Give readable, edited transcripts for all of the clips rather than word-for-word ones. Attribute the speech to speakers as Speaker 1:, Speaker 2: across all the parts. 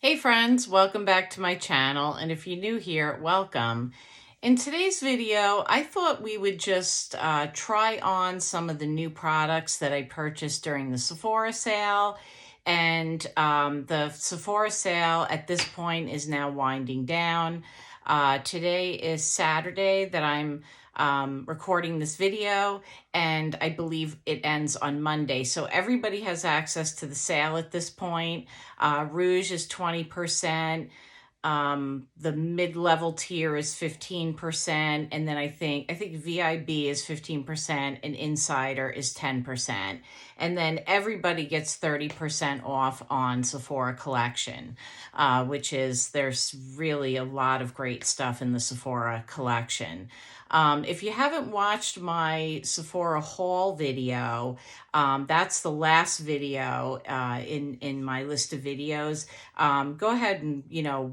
Speaker 1: Hey friends, welcome back to my channel, and if you're new here, welcome. In today's video, I thought we would just try on some of the new products that I purchased during the Sephora sale, and the Sephora sale at this point is now winding down. Today is Saturday that I'm recording this video, and I believe it ends on Monday. So everybody has access to the sale at this point. ROUGE is 20%. The mid-level tier is 15%, and then I think VIB is 15%, and Insider is 10%. And then everybody gets 30% off on Sephora collection, which is, there's really a lot of great stuff in the Sephora collection. If you haven't watched my Sephora haul video, that's the last video in my list of videos. Go ahead and,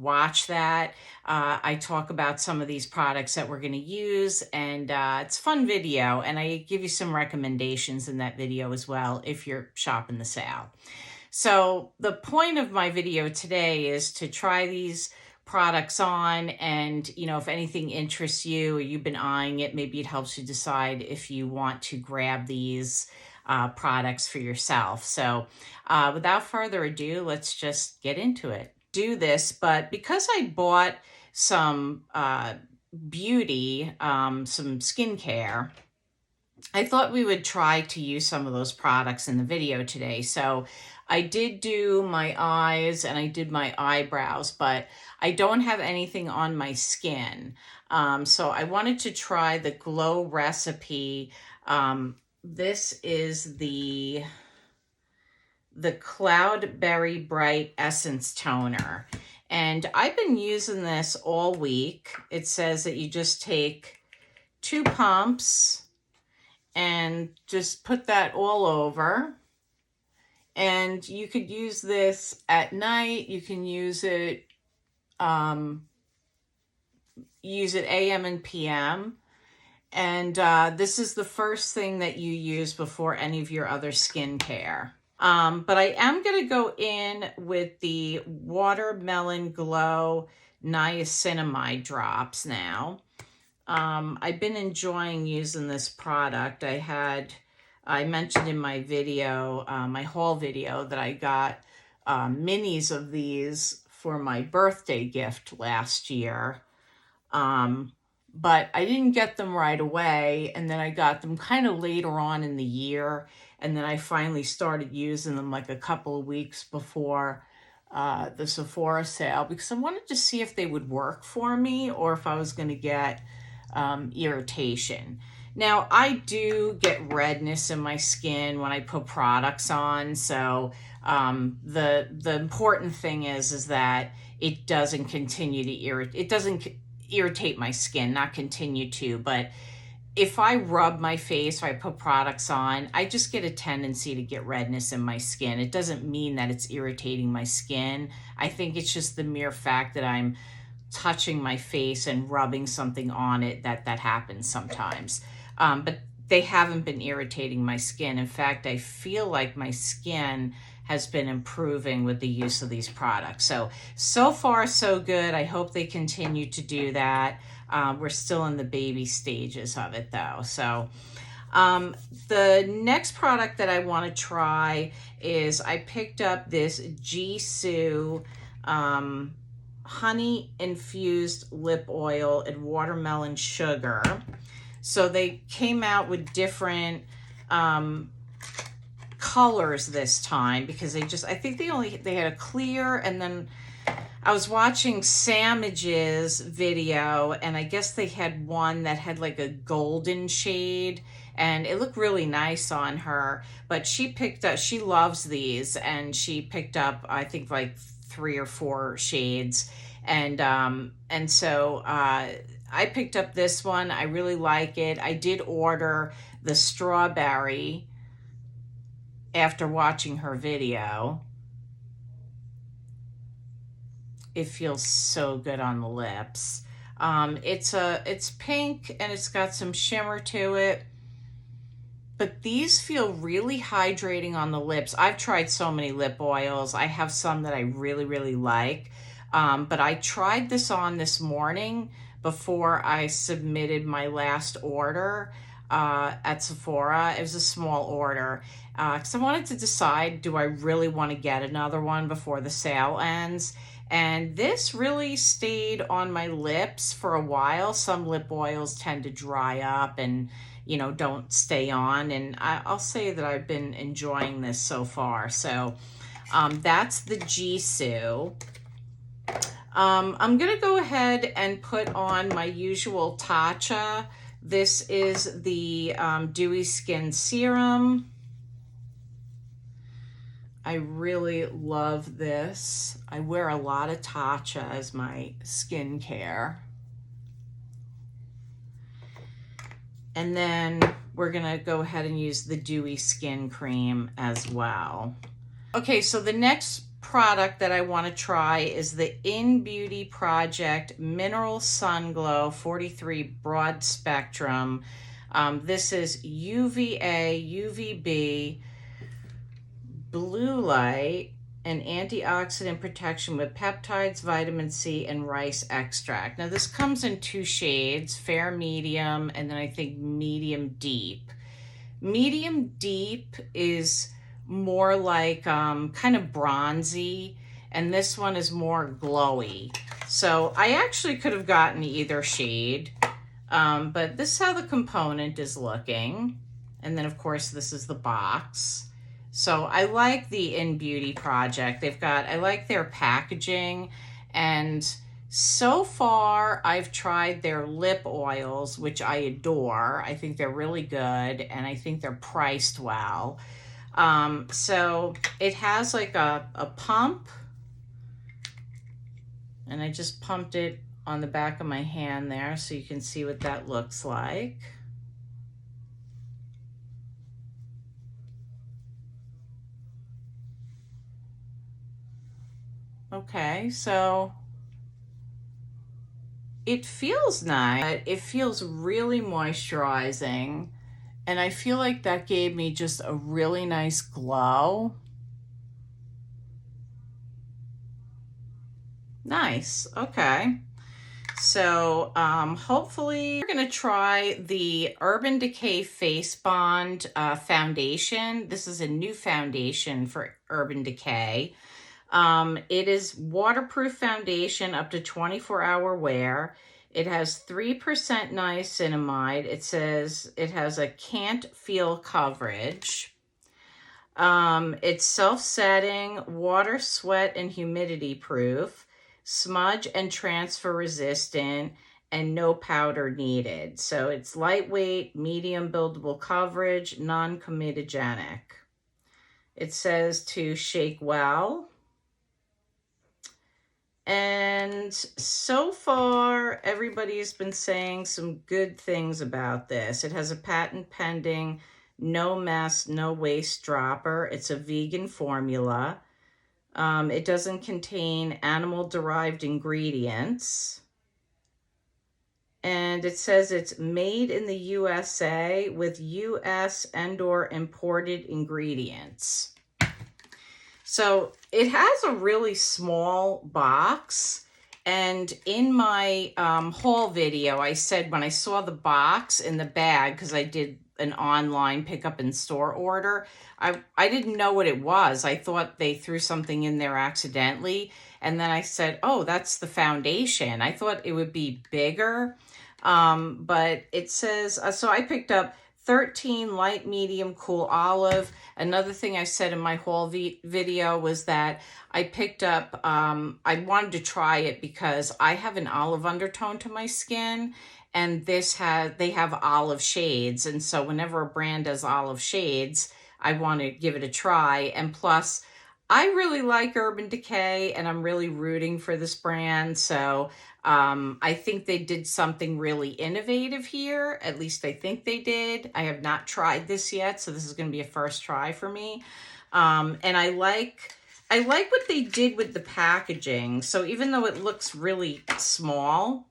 Speaker 1: watch that. I talk about some of these products that we're going to use, and it's a fun video, and I give you some recommendations in that video as well if you're shopping the sale. So the point of my video today is to try these products on, and if anything interests you or you've been eyeing it, maybe it helps you decide if you want to grab these products for yourself. So without further ado, let's just get into it. Do this, but because I bought some beauty, some skincare, I thought we would try to use some of those products in the video today. So I did do my eyes and I did my eyebrows, but I don't have anything on my skin. So I wanted to try the Glow Recipe. This is the Cloudberry Bright Essence Toner. And I've been using this all week. It says that you just take 2 pumps and just put that all over. And you could use this at night. You can use it AM and PM. And this is the first thing that you use before any of your other skincare. But I am going to go in with the Watermelon Glow Niacinamide drops now. I've been enjoying using this product. I mentioned in my video, my haul video, that I got minis of these for my birthday gift last year. But I didn't get them right away, and then I got them kind of later on in the year, and then I finally started using them like a couple of weeks before the Sephora sale, because I wanted to see if they would work for me or if I was going to get irritation. Now, I do get redness in my skin when I put products on, so the important thing is that it doesn't continue to irritate my skin, not continue to, but if I rub my face or I put products on, I just get a tendency to get redness in my skin. It doesn't mean that it's irritating my skin. I think it's just the mere fact that I'm touching my face and rubbing something on it that happens sometimes. But they haven't been irritating my skin. In fact, I feel like my skin has been improving with the use of these products. So far, so good. I hope they continue to do that. We're still in the baby stages of it though. So the next product that I want to try is I picked up this GXVE honey infused lip oil and watermelon sugar. So they came out with different colors this time, because I think they had a clear, and then I was watching Samage's video, and I guess they had one that had like a golden shade, and it looked really nice on her. But she loves these, and she picked up, I think, like 3 or 4 shades. And so I picked up this one. I really like it. I did order the strawberry after watching her video. It feels so good on the lips. It's pink, and it's got some shimmer to it. but these feel really hydrating on the lips. I've tried so many lip oils. I have some that I really, really like. But I tried this on this morning before I submitted my last order at Sephora. It was a small order because I wanted to decide, do I really want to get another one before the sale ends? And this really stayed on my lips for a while. Some lip oils tend to dry up and, you know, don't stay on. And I'll say that I've been enjoying this so far. So that's the Jisoo. I'm going to go ahead and put on my usual Tatcha. This is the Dewy Skin Serum. I really love this. I wear a lot of Tatcha as my skincare. And then we're gonna go ahead and use the Dewy Skin Cream as well. Okay, so the next product that I wanna try is the INNBeauty Project Mineral Sun Glow 43 Broad Spectrum. This is UVA, UVB, blue light, and antioxidant protection with peptides, vitamin C, and rice extract. Now this comes in 2 shades, fair, medium, and then I think medium deep. Medium deep is more like kind of bronzy, and this one is more glowy. So I actually could have gotten either shade, but this is how the component is looking. And then of course this is the box. So I like the INNBeauty Project. I like their packaging, and so far I've tried their lip oils, which I adore. I think they're really good, and I think they're priced well. So it has like a pump, and I just pumped it on the back of my hand there so you can see what that looks like. Okay, so it feels nice. It feels really moisturizing, and I feel like that gave me just a really nice glow. Nice, okay. So hopefully we're gonna try the Urban Decay Face Bond foundation. This is a new foundation for Urban Decay. It is waterproof foundation up to 24-hour wear. It has 3% niacinamide. It says it has a can't feel coverage. It's self-setting, water, sweat, and humidity proof, smudge and transfer resistant, and no powder needed. So it's lightweight, medium buildable coverage, non-comedogenic. It says to shake well. And so far, everybody's been saying some good things about this. It has a patent pending, no mess, no waste dropper. It's a vegan formula. It doesn't contain animal-derived ingredients. And it says it's made in the USA with US and/or imported ingredients. So it has a really small box, and in my haul video, I said when I saw the box in the bag, because I did an online pickup in store order, I didn't know what it was. I thought they threw something in there accidentally, and then I said, oh, that's the foundation. I thought it would be bigger, but it says, so I picked up 13 light, medium, cool olive. Another thing I said in my haul video was that I picked up, I wanted to try it because I have an olive undertone to my skin, and they have olive shades. And so whenever a brand does olive shades, I want to give it a try. And plus, I really like Urban Decay, and I'm really rooting for this brand. So I think they did something really innovative here. At least I think they did. I have not tried this yet, so this is going to be a first try for me. And I like what they did with the packaging. So even though it looks really small,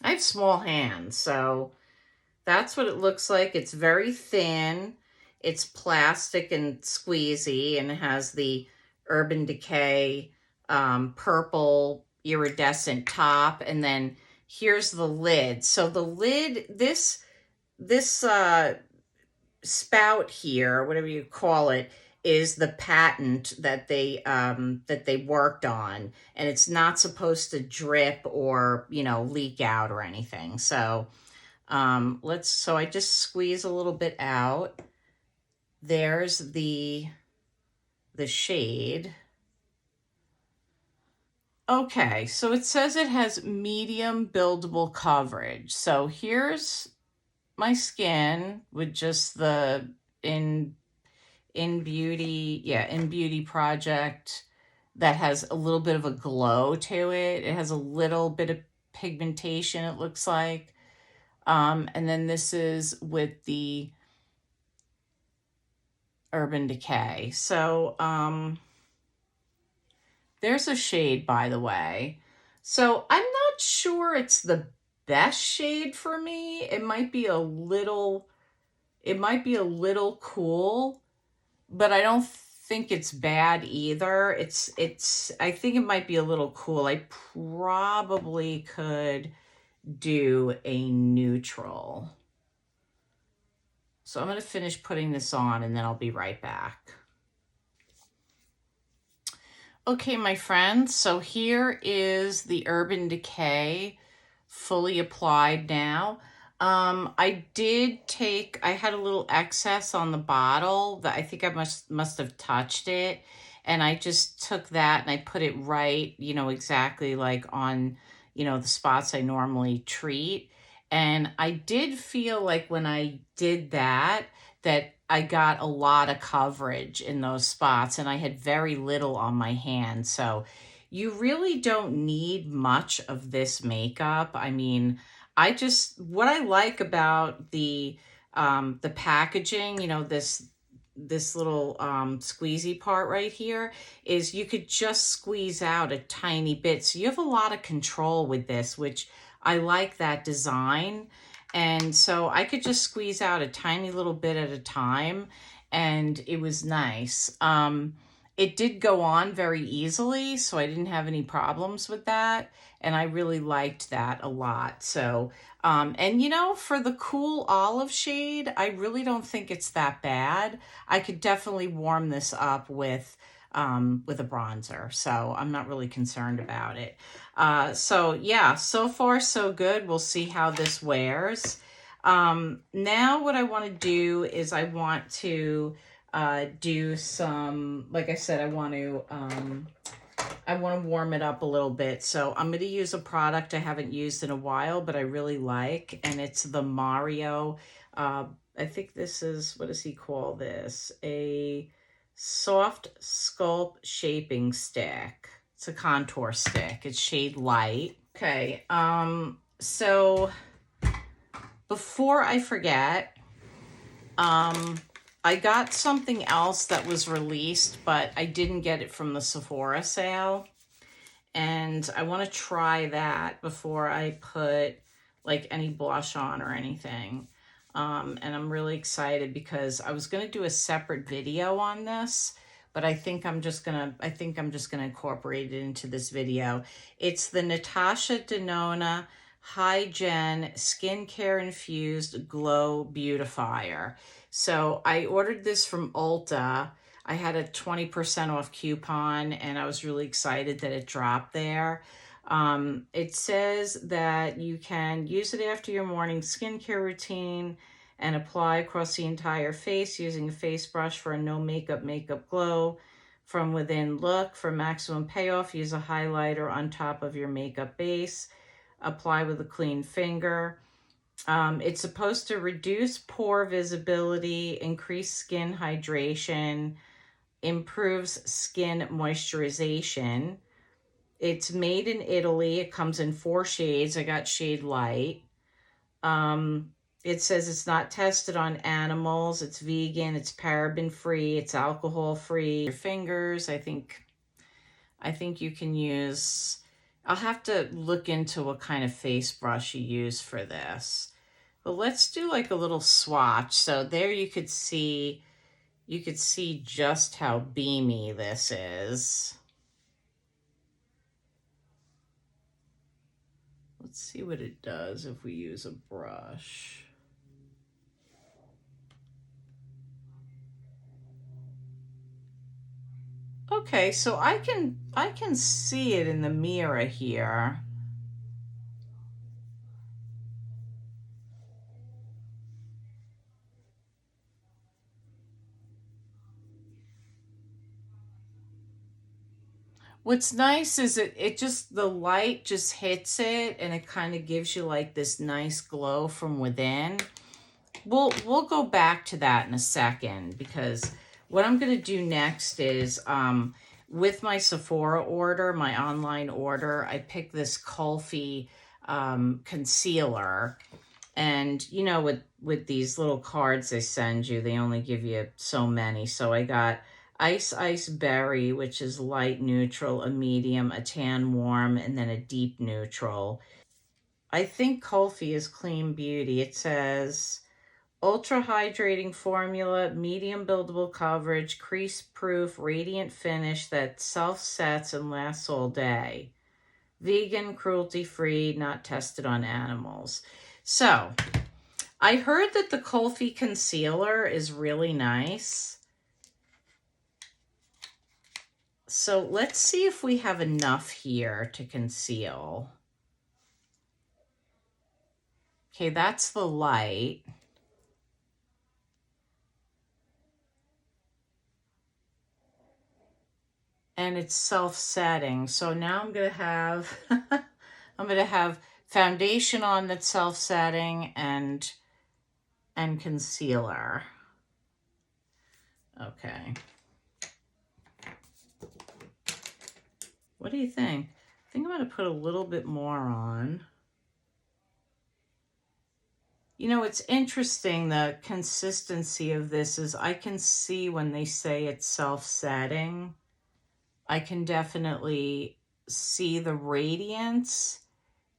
Speaker 1: I have small hands, so that's what it looks like. It's very thin. It's plastic and squeezy, and it has the Urban Decay purple iridescent top. And then here's the lid. So the lid, this spout here, whatever you call it, is the patent that they worked on, and it's not supposed to drip or, you know, leak out or anything. So so I just squeeze a little bit out. There's the shade. Okay, so it says it has medium buildable coverage. So here's my skin with just the INNBeauty project that has a little bit of a glow to it. It has a little bit of pigmentation, it looks like. And then this is with the Urban Decay. So there's a shade, by the way. So I'm not sure it's the best shade for me. It might be a little cool, but I don't think it's bad either. I think it might be a little cool. I probably could do a neutral. So I'm going to finish putting this on and then I'll be right back. Okay, my friends, so here is the Urban Decay fully applied now. I had a little excess on the bottle that I think I must have touched it. And I just took that and I put it right, you know, exactly like on, you know, the spots I normally treat. And I did feel like when I did that I got a lot of coverage in those spots, and I had very little on my hand. So you really don't need much of this makeup. I mean, what I like about the packaging, you know, this little squeezy part right here, is you could just squeeze out a tiny bit. So you have a lot of control with this, which I like that design. And so I could just squeeze out a tiny little bit at a time, and it was nice. It did go on very easily, so I didn't have any problems with that. And I really liked that a lot. So, and you know, for the cool olive shade, I really don't think it's that bad. I could definitely warm this up with a bronzer. So I'm not really concerned about it. So yeah, so far so good. We'll see how this wears. Now what I want to do is I want to do some, like I said, I want to warm it up a little bit. So I'm going to use a product I haven't used in a while, but I really like, and it's the Mario. I think this is, what does he call this? A soft sculpt shaping stick. It's a contour stick. It's shade light. Okay, so before I forget, I got something else that was released, but I didn't get it from the Sephora sale. And I want to try that before I put like any blush on or anything. And I'm really excited because I was going to do a separate video on this, but I think I'm just going to incorporate it into this video. It's the Natasha Denona High-Gen Skincare Infused Glow Beautifier. So I ordered this from Ulta. I had a 20% off coupon, and I was really excited that it dropped there. It says that you can use it after your morning skincare routine and apply across the entire face using a face brush for a no makeup glow from within look. For maximum payoff, use a highlighter on top of your makeup base. Apply with a clean finger. It's supposed to reduce pore visibility, increase skin hydration, improves skin moisturization. It's made in Italy. It comes in 4 shades. I got shade light. It says it's not tested on animals. It's vegan. It's paraben free. It's alcohol free. Your fingers. I think you can use. I'll have to look into what kind of face brush you use for this. But let's do like a little swatch. So there you could see just how beamy this is. Let's see what it does if we use a brush. Okay, so I can see it in the mirror here. What's nice is it just, the light just hits it and it kind of gives you like this nice glow from within. We'll go back to that in a second, because what I'm going to do next is with my Sephora order, my online order, I picked this Kulfi concealer. And you know, with these little cards they send you, they only give you so many. So I got Ice Berry, which is light neutral, a medium, a tan warm, and then a deep neutral. I think Kulfi is clean beauty. It says ultra hydrating formula, medium buildable coverage, crease proof, radiant finish that self sets and lasts all day. Vegan, cruelty free, not tested on animals. So I heard that the Kulfi concealer is really nice. So let's see if we have enough here to conceal. Okay, that's the light. And it's self-setting. So now I'm going to have I'm going to have foundation on that's self-setting and concealer. Okay. What do you think? I think I'm going to put a little bit more on. You know, it's interesting, the consistency of this is I can see when they say it's self-setting. I can definitely see the radiance,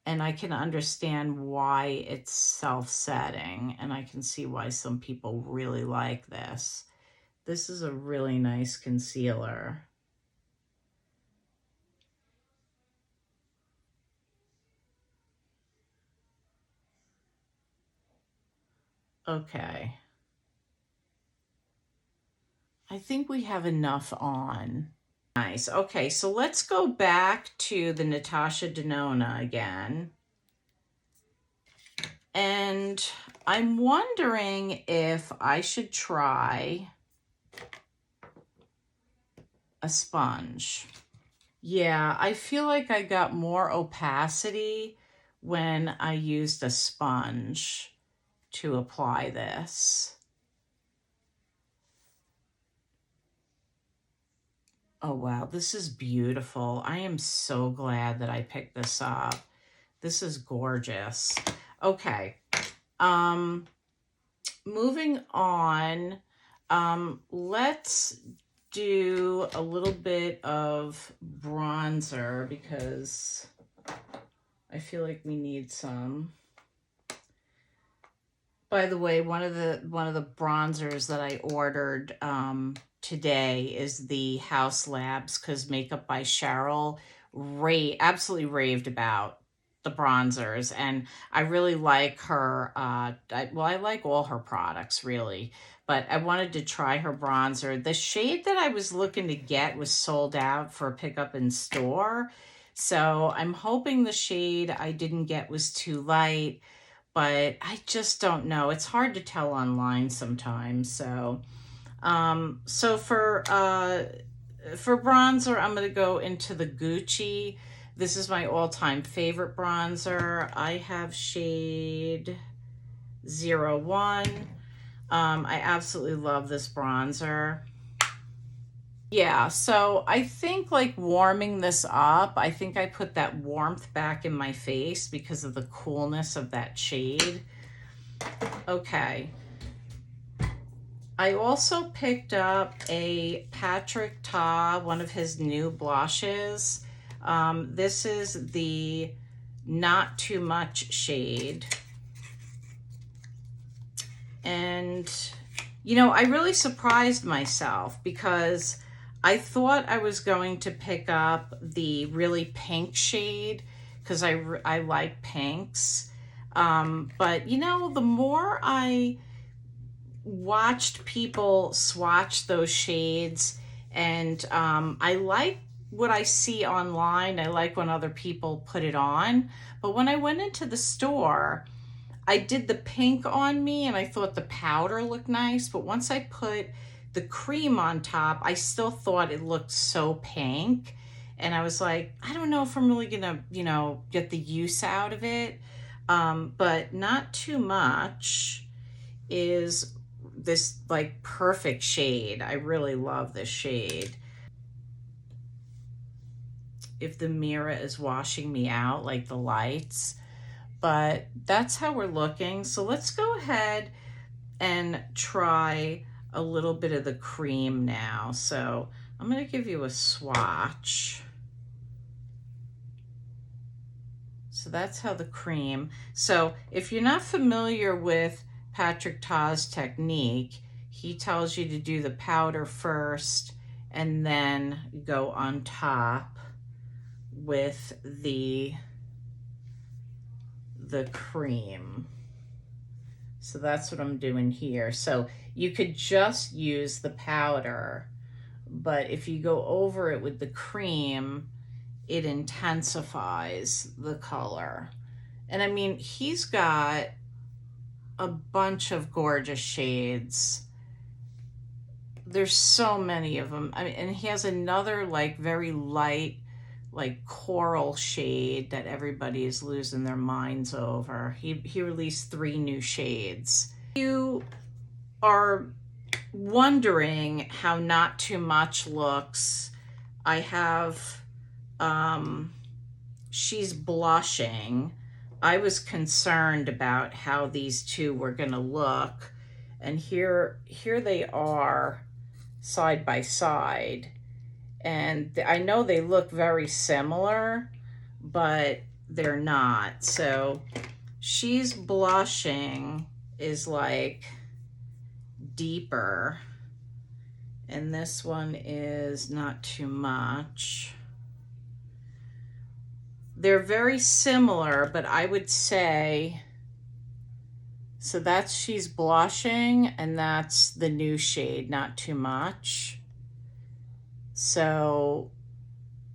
Speaker 1: and I can understand why it's self-setting, and I can see why some people really like this. This is a really nice concealer. Okay. I think we have enough on. Nice. Okay, so let's go back to the Natasha Denona again. And I'm wondering if I should try a sponge. Yeah, I feel like I got more opacity when I used a sponge to apply this. Oh, wow, this is beautiful. I am so glad that I picked this up. This is gorgeous. Okay, moving on, let's do a little bit of bronzer because I feel like we need some. By the way, one of the bronzers that I ordered today is the House Labs Cosmakeup by Cheryl. Absolutely raved about the bronzers, and I really like her. Well, I like all her products really, but I wanted to try her bronzer. The shade that I was looking to get was sold out for pickup in store, so I'm hoping the shade I didn't get was too light, but I just don't know. It's hard to tell online sometimes. So for bronzer, I'm going to go into the Gucci. This is my all-time favorite bronzer. I have shade 01. I absolutely love this bronzer. Yeah, so I think like warming this up, I think I put that warmth back in my face because of the coolness of that shade. Okay. I also picked up a Patrick Ta, one of his new blushes. This is the Not Too Much shade. And, you know, I really surprised myself because I thought I was going to pick up the really pink shade because I like pinks. But, you know, the more I watched people swatch those shades, and I like what I see online. I like when other people put it on. But when I went into the store, I did the pink on me and I thought the powder looked nice. But once I put the cream on top, I still thought it looked so pink. And I was like, I don't know if I'm really gonna, you know, get the use out of it. But not too much is this like perfect shade. I really love this shade. If the mirror is washing me out like the lights, but that's how we're looking. So let's go ahead and try a little bit of the cream now. So I'm going to give you a swatch. So that's how the cream. So if you're not familiar with Patrick Ta's technique, he tells you to do the powder first and then go on top with the cream. So that's what I'm doing here. So you could just use the powder, but if you go over it with the cream, it intensifies the color. And I mean, he's got a bunch of gorgeous shades. There's so many of them. I mean, and he has another like very light, like coral shade that everybody is losing their minds over. He released 3 new shades. You are wondering how Not Too Much looks. I have, she's blushing. I was concerned about how these two were gonna look. And here they are side by side. And I know they look very similar, but they're not. So she's blushing is like deeper. And this one is Not Too Much. They're very similar, but I would say, so that's she's blushing, and that's the new shade, Not Too Much. So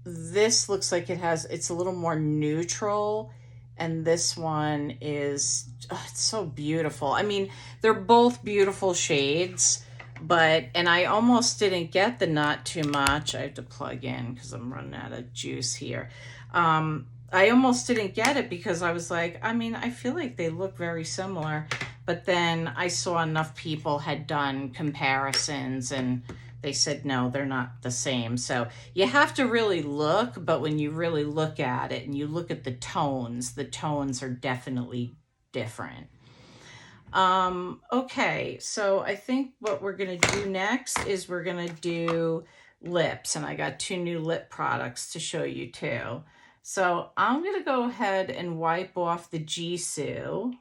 Speaker 1: this looks like it's a little more neutral, and this one is, oh, it's so beautiful. I mean, they're both beautiful shades, and I almost didn't get the Not Too Much. I have to plug in because I'm running out of juice here. I almost didn't get it because I was like, I mean, I feel like they look very similar, but then I saw enough people had done comparisons and they said, no, they're not the same. So you have to really look, but when you really look at it and you look at the tones are definitely different. Okay, so I think what we're gonna do next is we're gonna do lips, and I got 2 new lip products to show you too. So I'm gonna go ahead and wipe off the Jisoo.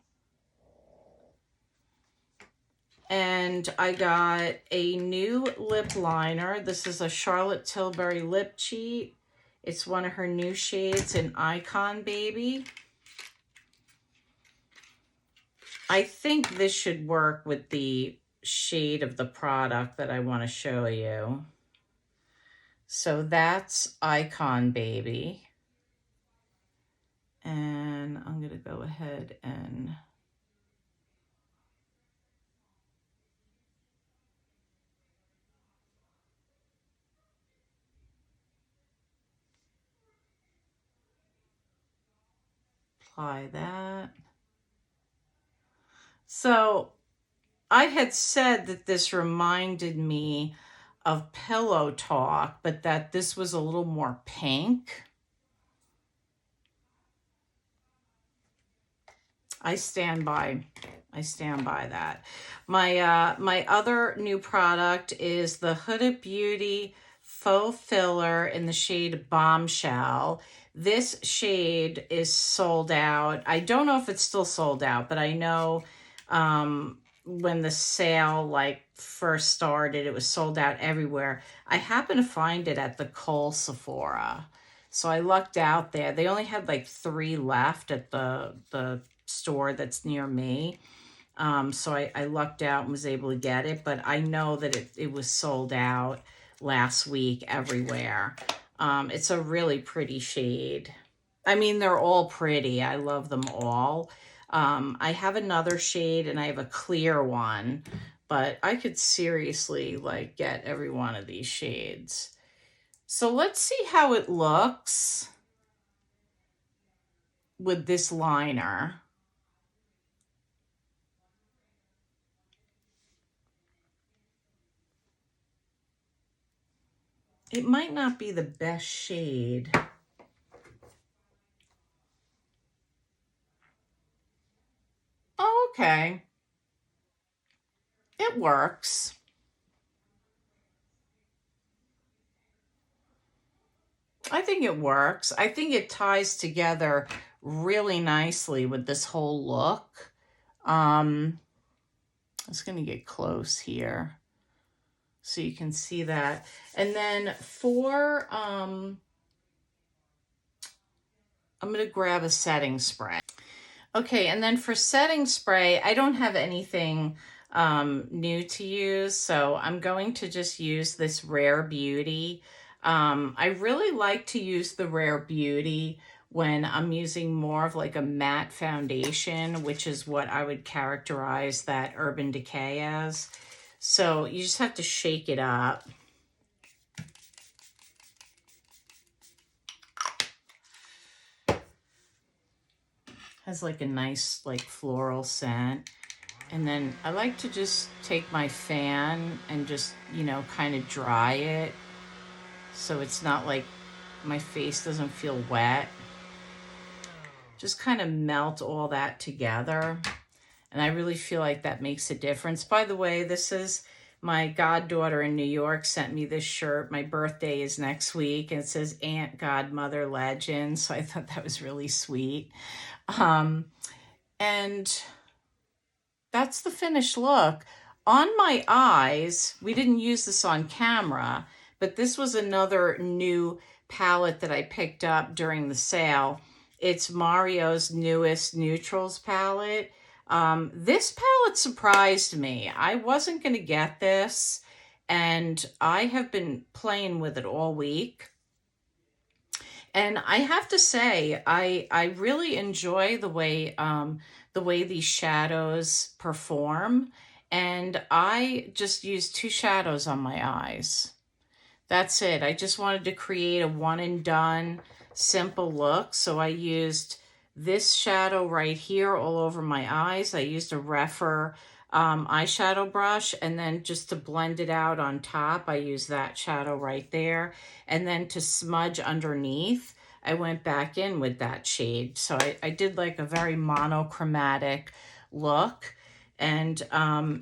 Speaker 1: And I got a new lip liner. This is a Charlotte Tilbury Lip Cheat. It's one of her new shades in Icon Baby. I think this should work with the shade of the product that I want to show you. So that's Icon Baby. And I'm going to go ahead and apply that. So I had said that this reminded me of Pillow Talk, but that this was a little more pink. I stand by that. My other new product is the Huda Beauty Faux Filler in the shade Bombshell. This shade is sold out. I don't know if it's still sold out, but I know when the sale like first started, it was sold out everywhere. I happened to find it at the Kohl Sephora. So I lucked out there. They only had like 3 left at the store that's near me. So I lucked out and was able to get it, but I know that it was sold out last week everywhere. It's a really pretty shade. I mean, they're all pretty. I love them all. I have another shade and I have a clear one, but I could seriously like get every one of these shades. So let's see how it looks with this liner. It might not be the best shade. Oh, okay. It works. I think it works. I think it ties together really nicely with this whole look. I was going to get close here so you can see that. And then for, I'm going to grab a setting spray. Okay, and then for setting spray, I don't have anything new to use, so I'm going to just use this Rare Beauty. I really like to use the Rare Beauty when I'm using more of like a matte foundation, which is what I would characterize that Urban Decay as. So you just have to shake it up. Has like a nice like floral scent. And then I like to just take my fan and just, you know, kind of dry it so it's not like my face doesn't feel wet. Just kind of melt all that together. And I really feel like that makes a difference. By the way, this is my goddaughter in New York sent me this shirt. My birthday is next week and it says Aunt Godmother Legend. So I thought that was really sweet. And that's the finished look. On my eyes, we didn't use this on camera, but this was another new palette that I picked up during the sale. It's Mario's newest Neutrals palette. This palette surprised me. I wasn't going to get this, and I have been playing with it all week. And I have to say, I really enjoy the way these shadows perform. And I just used 2 shadows on my eyes. That's it. I just wanted to create a one and done simple look. So I used this shadow right here all over my eyes. I used a Rephr eyeshadow brush, and then just to blend it out on top, I used that shadow right there. And then to smudge underneath, I went back in with that shade. So I did like a very monochromatic look. And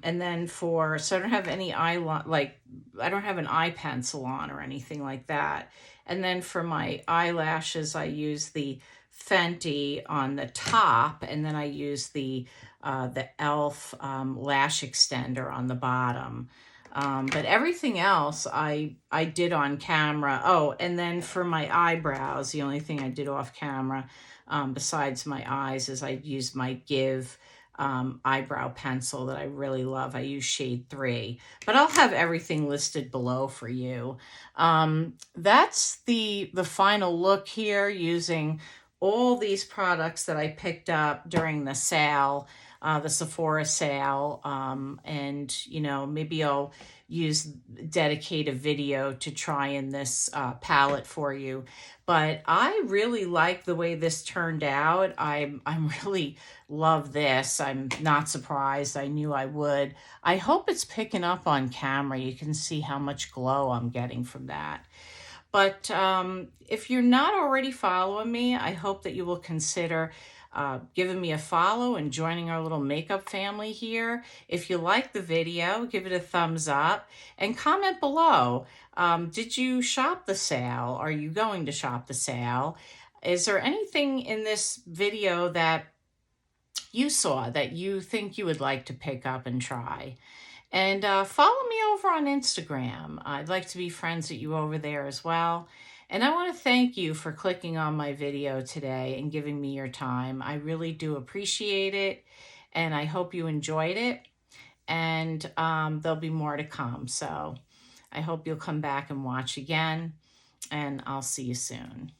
Speaker 1: then so I don't have any I don't have an eye pencil on or anything like that. And then for my eyelashes, I use the Fenty on the top, and then I use the e.l.f. Lash extender on the bottom. But everything else I did on camera. Oh, and then for my eyebrows, the only thing I did off camera besides my eyes is I used my Give eyebrow pencil that I really love. I use shade 3, but I'll have everything listed below for you. That's the final look here using all these products that I picked up during the sale, the Sephora sale. And, you know, maybe I'll dedicate a video to try in this palette for you. But I really like the way this turned out. I really love this. I'm not surprised. I knew I would. I hope it's picking up on camera. You can see how much glow I'm getting from that. But if you're not already following me, I hope that you will consider giving me a follow and joining our little makeup family here. If you like the video, give it a thumbs up and comment below. Did you shop the sale? Are you going to shop the sale? Is there anything in this video that you saw that you think you would like to pick up and try. And follow me over on Instagram. I'd like to be friends with you over there as well. And I want to thank you for clicking on my video today and giving me your time. I really do appreciate it. And I hope you enjoyed it. And there'll be more to come. So I hope you'll come back and watch again. And I'll see you soon.